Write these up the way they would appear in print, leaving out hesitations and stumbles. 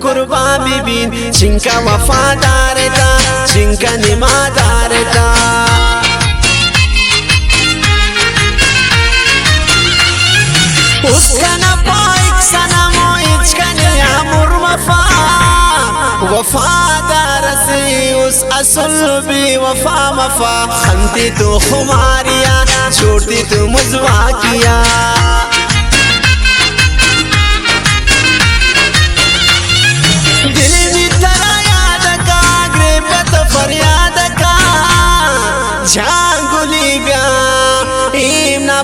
कुर्बान बिबिन जिनका वफादार था जिनका निमादार था उसका न पाइक सनमो इचका नियामुर वफादार से उस असल भी वफा मफा खंती तो खुमारिया छोटी तो मुझवा किया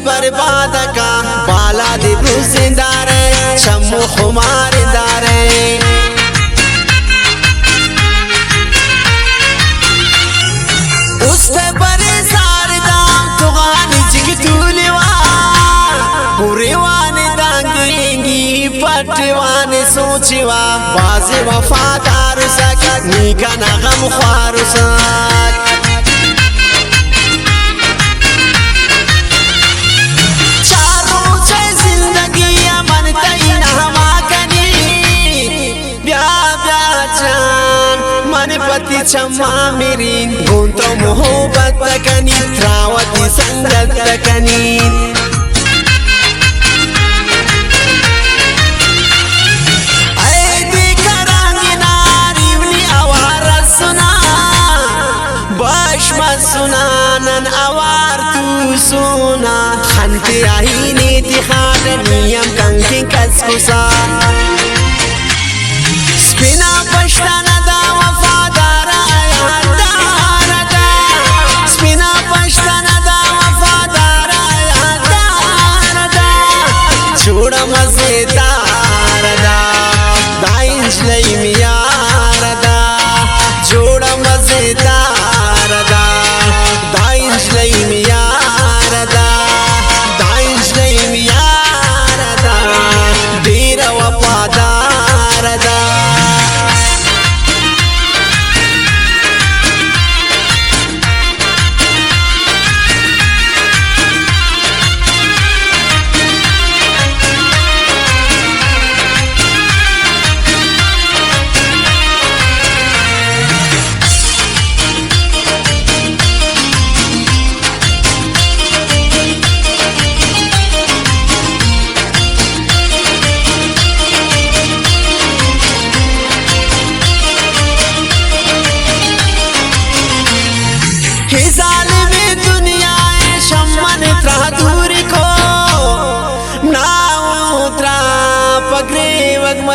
बर्बाद का बाला दिबू सिंदारे शम्मू खुमार दारे उससे बड़े सारे दाम तुगानी जिगतूलिवा बुरेवाने दांगेंगी पटवाने सोचिवा बाज़े वफादार सक नीका नगम ख्वार सक पति चम्मा मेरी गुंतो मोहब्बत तकनी त्रावती संगत तकनी ऐ दिकरांगी नारीवनी आवार सुना बश्म सुना नन आवार तू सुना खंते आही नीति खाद नियम कंकी कसकुसा स्पिना पश्ताना मजेदार दा दाइंज लई मियार दा जोड़ा मजेदार दा दाइंज लई मियार दा दाइंज लई मियार दा डेरा वफादार दा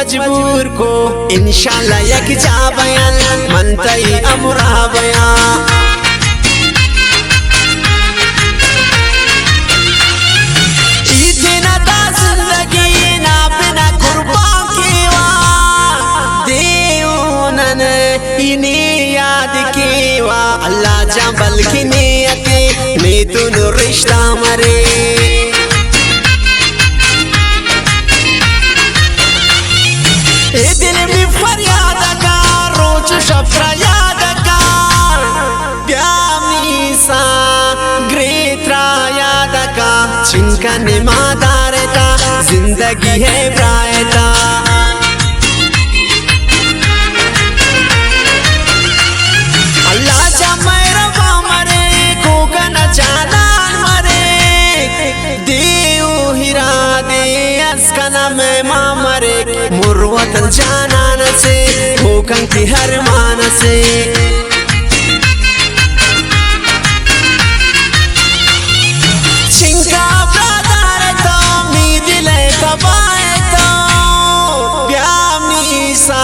मजबूर को इंशाल्लाह यक जा बयान मनतई अमरा बयान इतना ता जिंदगी ना बिना कुर्बान केवा देउनन इन्हें याद केवा अल्लाह जा बल्कि नियते ने तुनु रिश्ता मरे दिल में फरियाद का रोज शफरायाद का प्यामी सा ग्रेत्रा याद का जिनका निमादार था जिंदगी है ब्रायता अल्लाह जा मेरा मरे को न जाना मरे देव हिरा दे अस्कना में मामरे मुर्वतन जानान से होकं की हर मान से चिंका ब्रादार तो मी दिले तबाए तो प्यामी सा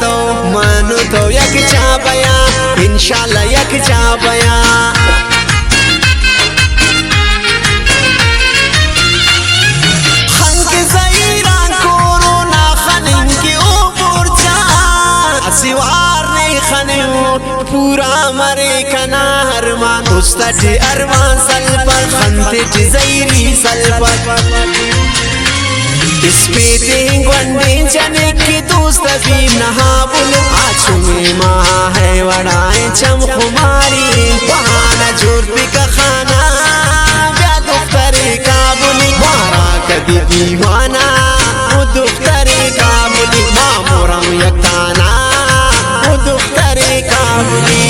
तो मानो तो यक जा बया इंशाल्लाह यक जा बया खंक ज़हीरा कोरोना खनिन के ऊपर जा सिवार नहीं खनियो पूरा मरे कना हरमान उस्ताद अरमान सलपर खंते ज़हीरी सलपर इस्पेते गुंडे जने की दोस्त भी नहाबुल आँचों में माँ है वड़ाएं चम खुमारी बहाना जोर पे का खाना या दुख्तरे काबुली मारा कदी दीवाना वो दुख्तरे काबुली माँ मोरम यकाना वो दुख्तरे काबुली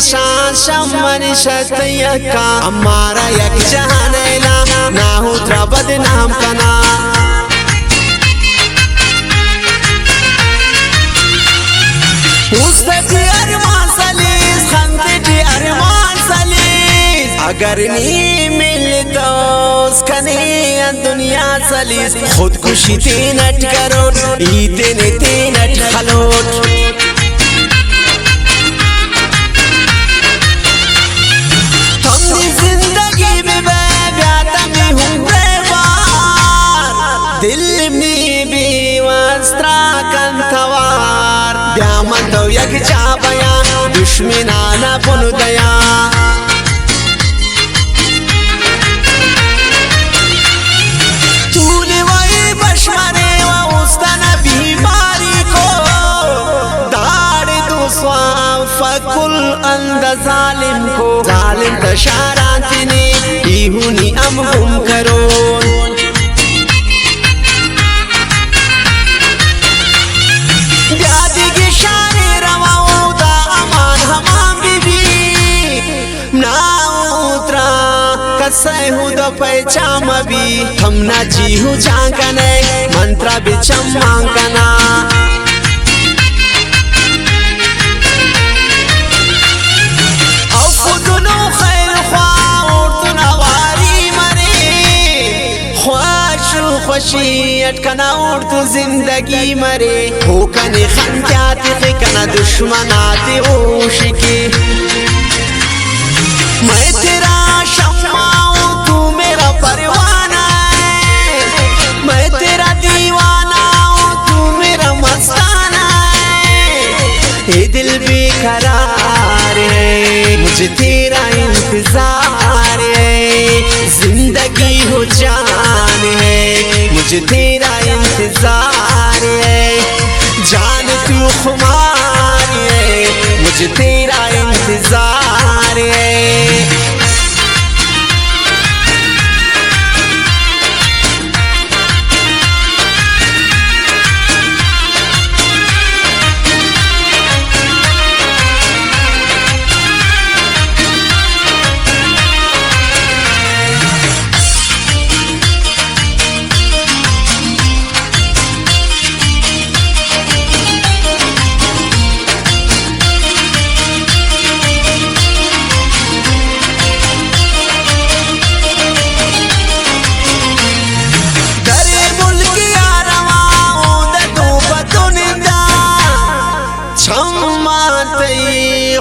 शान शमन शतया का हमारा यक जहानैला ना हो त्रा बदनाम कना उस्ताद अरमान सलीस खंते अरमान सलीस अगर नहीं मिलता उसकने दुनिया सलीस खुदकुशी तीनट करो इतने तीनट खलोट दिल में बेवस्त्रा कंथवार ब्यामन तो यक जा बया दुश्मनाना पुनु दया तूने वही बशमने व उस्ताना बीमारी को दाड़ दुस्वा फकुल अंद जालिम को जालिम तशारांति ने इहुनी अमहुम करो पैचाम भी हम ना जीहू जांकने मंत्रा बिचम मांकना औफुदनो खैर ख्वाह और तुनावारी मरे ख्वाश खुशी अटकना और तू जिंदगी मरे हो कने खंजाती कना दुश्मनाती ओशिकी मैं तेरा शम्मा परवाना है मैं तेरा दीवाना हूँ तू मेरा मस्ताना है ये दिल बेकरार है मुझे तेरा इंतजार है जिंदगी हो जान है मुझे तेरा इंतजार है जान तू खुमार है मुझे तेरा इंतजार है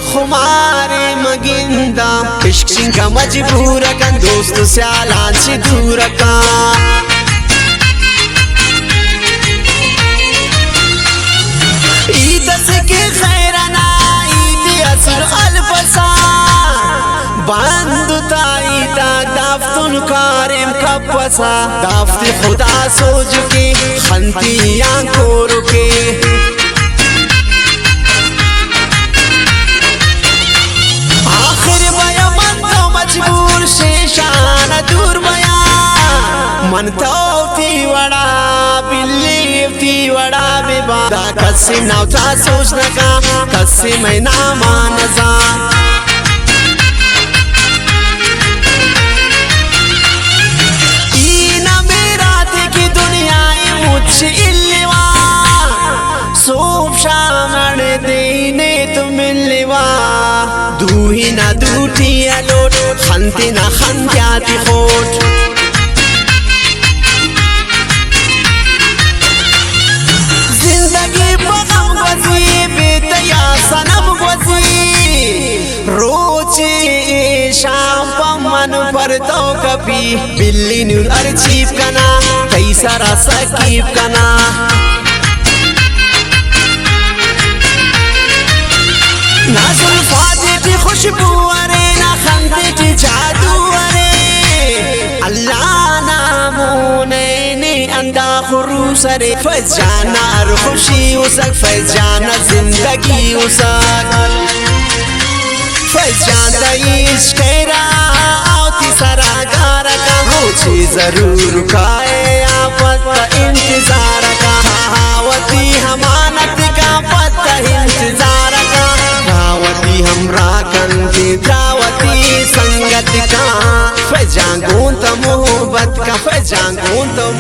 खुमारे मगिंदा इश्क का मजबूर कन दोस्त स्यालान से दूर का ईद से के खैरना ईद असर अलबसा बंदुता ईदा दाफ्तुन कारिम कपसा दाफ्त खुदा सोच के खंतियां को रुके मन तो थी वड़ा बिल्ली थी वड़ा बेबा कस्सी नावता सोचना का कस्सी मैं ना मानसा तू ही ना दूठी अलोट खनते ना खन जाती खोट जिंदगी बगम वजी बेतया सनम वजी रोचे शाम पमन पर तो कभी बिल्ली नूर अर्चीप कना कई सारा सकीब कना ना जुल्फाते की खुशबू अरे ना खंदे की जादू अरे अल्लाह नामोने ने अंदा खुरूस अरे फजाना खुशी उसक फजाना जिंदगी उसक फजाना इश्क राती सरागार का मुझे जरूर खाए आपत का इंतजार का हावती हमानत का पता इंतजार का रावती हमरा कंती दावती संगत का फजांगून तो मोहब्बत का फजांगून तो